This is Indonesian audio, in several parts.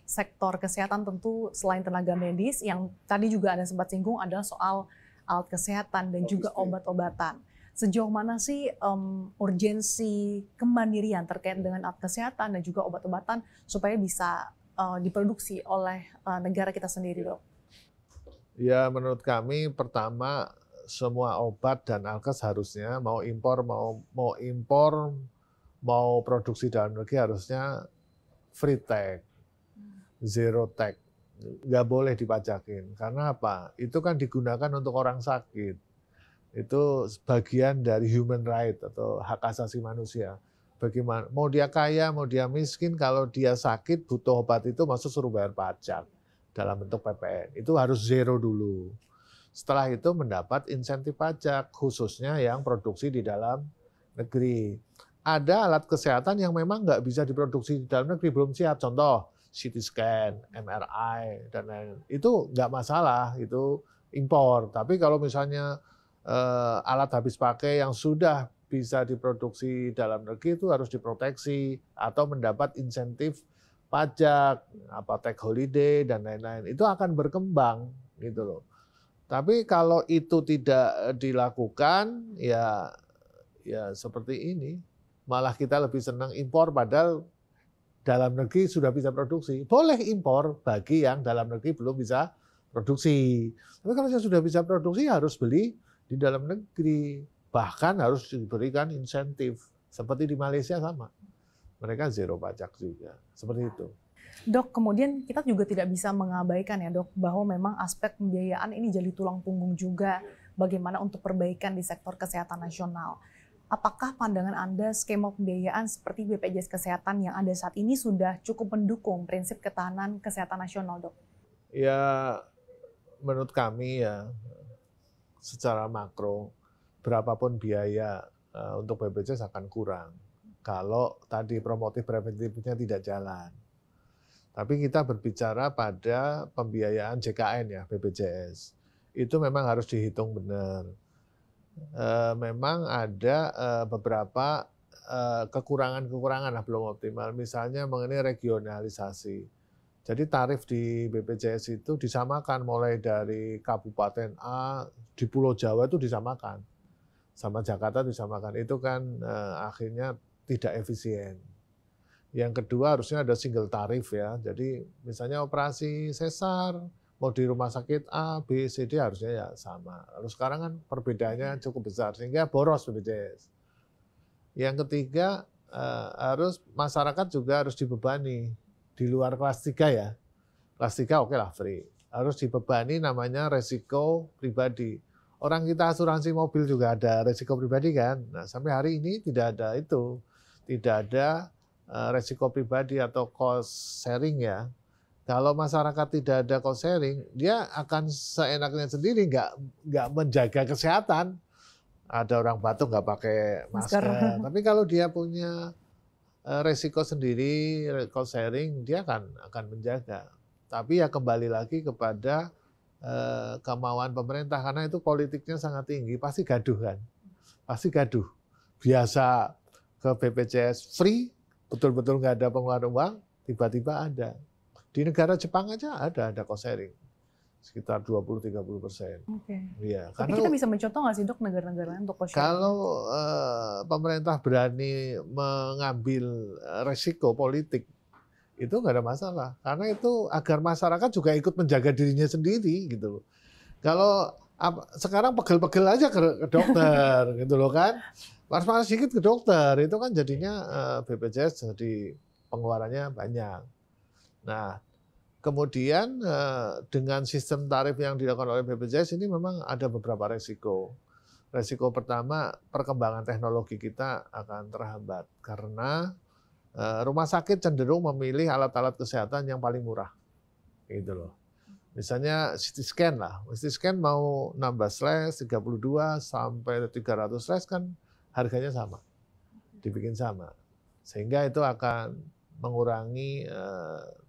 sektor kesehatan tentu selain tenaga medis, yang tadi juga Anda sempat singgung adalah soal alat kesehatan dan juga obat-obatan. Sejauh mana sih urgensi kemandirian terkait dengan alat kesehatan dan juga obat-obatan supaya bisa diproduksi oleh negara kita sendiri, Dok? Ya, menurut kami pertama semua obat dan alkes harusnya mau impor mau produksi dalam negeri harusnya free tax, zero tax, nggak boleh dipajakin. Karena apa? Itu kan digunakan untuk orang sakit. Itu bagian dari human right atau hak asasi manusia. Bagaimana? Mau dia kaya, mau dia miskin, kalau dia sakit butuh obat itu masuk suruh bayar pajak dalam bentuk PPN. Itu harus zero dulu. Setelah itu mendapat insentif pajak, khususnya yang produksi di dalam negeri. Ada alat kesehatan yang memang nggak bisa diproduksi di dalam negeri, belum siap. Contoh, CT scan, MRI, dan lain-lain. Itu nggak masalah, itu impor. Tapi kalau misalnya alat habis pakai yang sudah bisa diproduksi dalam negeri itu harus diproteksi atau mendapat insentif pajak, apa tax holiday dan lain-lain. Itu akan berkembang gitu loh. Tapi kalau itu tidak dilakukan ya seperti ini. Malah kita lebih senang impor padahal dalam negeri sudah bisa produksi. Boleh impor bagi yang dalam negeri belum bisa produksi. Tapi kalau yang sudah bisa produksi harus beli di dalam negeri, bahkan harus diberikan insentif seperti di Malaysia sama, mereka zero pajak juga seperti itu. Dok, kemudian kita juga tidak bisa mengabaikan ya Dok bahwa memang aspek pembiayaan ini jadi tulang punggung juga bagaimana untuk perbaikan di sektor kesehatan nasional. Apakah pandangan Anda skema pembiayaan seperti BPJS Kesehatan yang ada saat ini sudah cukup mendukung prinsip ketahanan kesehatan nasional, Dok? Ya, menurut kami ya secara makro, berapapun biaya untuk BPJS akan kurang kalau tadi promotif preventifnya tidak jalan. Tapi kita berbicara pada pembiayaan JKN ya, BPJS. Itu memang harus dihitung benar. Memang ada beberapa kekurangan-kekurangan lah belum optimal. Misalnya mengenai regionalisasi. Jadi tarif di BPJS itu disamakan mulai dari kabupaten A di Pulau Jawa itu disamakan, sama Jakarta disamakan. Itu kan akhirnya tidak efisien. Yang kedua harusnya ada single tarif ya. Jadi misalnya operasi sesar mau di rumah sakit A, B, C, D harusnya ya sama. Lalu sekarang kan perbedaannya cukup besar sehingga boros BPJS. Yang ketiga harus masyarakat juga harus dibebani. Di luar kelas 3 ya, kelas 3 oke lah free. Harus dibebani namanya resiko pribadi. Orang kita asuransi mobil juga ada resiko pribadi kan. Nah sampai hari ini tidak ada itu. Tidak ada resiko pribadi atau cost sharing ya. Kalau masyarakat tidak ada cost sharing, dia akan seenaknya sendiri nggak menjaga kesehatan. Ada orang batuk nggak pakai masker. Tapi kalau dia punya resiko sendiri, cost sharing, dia akan menjaga. Tapi ya kembali lagi kepada kemauan pemerintah, karena itu politiknya sangat tinggi, pasti gaduh kan. Pasti gaduh. Biasa ke BPJS free, betul-betul nggak ada pengeluaran uang, tiba-tiba ada. Di negara Jepang aja ada cost sharing. Sekitar 20-30%. Oke. Ya, tapi kita bisa mencontoh nggak sih Dok negara-negara lain untuk cost sharing? Kalau pemerintah berani mengambil resiko politik, itu nggak ada masalah. Karena itu agar masyarakat juga ikut menjaga dirinya sendiri gitu loh. Kalau sekarang pegel-pegel aja ke dokter gitu loh kan. Panas-panas sedikit ke dokter, itu kan jadinya BPJS jadi pengeluarannya banyak. Nah, kemudian dengan sistem tarif yang dilakukan oleh BPJS ini memang ada beberapa resiko. Resiko pertama, perkembangan teknologi kita akan terhambat karena rumah sakit cenderung memilih alat-alat kesehatan yang paling murah. Gitu loh. Misalnya CT scan lah. CT scan mau 16 slash, 32 sampai 300 slash kan harganya sama. Dibikin sama. Sehingga itu akan mengurangi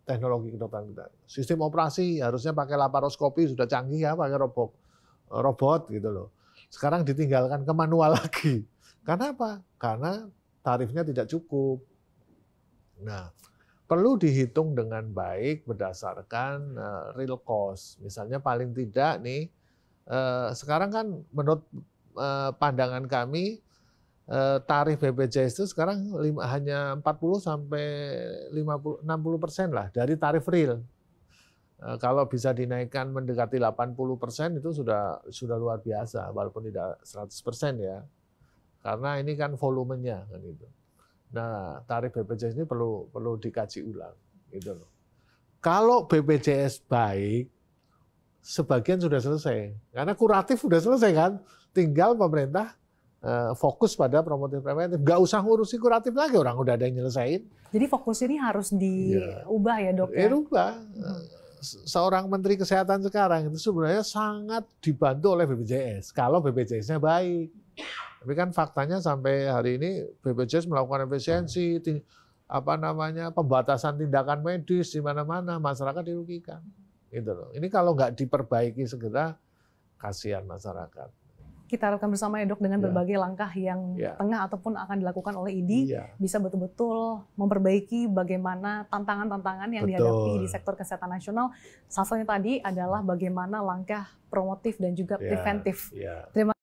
teknologi kedokteran kita. Sistem operasi harusnya pakai laparoskopi, sudah canggih ya, pakai robot gitu loh. Sekarang ditinggalkan ke manual lagi. Karena apa? Karena tarifnya tidak cukup. Nah, perlu dihitung dengan baik berdasarkan real cost. Misalnya paling tidak nih, sekarang kan menurut pandangan kami, tarif BPJS itu sekarang hanya 40 sampai 60% lah dari tarif real. Kalau bisa dinaikkan mendekati 80% itu sudah luar biasa, walaupun tidak 100% ya. Karena ini kan volumenya kan gitu. Nah, tarif BPJS ini perlu dikaji ulang gitu loh. Kalau BPJS baik, sebagian sudah selesai. Karena kuratif sudah selesai kan. Tinggal pemerintah fokus pada promotif preventif. Nggak usah ngurusi kuratif lagi, orang udah ada yang nyelesain. Jadi fokus ini harus diubah ya dok ya? Ubah. Seorang Menteri Kesehatan sekarang itu sebenarnya sangat dibantu oleh BPJS. Kalau BPJS-nya baik. Tapi kan faktanya sampai hari ini BPJS melakukan efisiensi, pembatasan tindakan medis di mana-mana, masyarakat dirugikan. Gitu loh. Ini kalau nggak diperbaiki segera, kasihan masyarakat. Kita harapkan bersama ya dok, dengan berbagai langkah yang tengah ataupun akan dilakukan oleh IDI, bisa betul-betul memperbaiki bagaimana tantangan-tantangan yang dihadapi di sektor kesehatan nasional. Salah satunya tadi adalah bagaimana langkah promotif dan juga preventif. Terima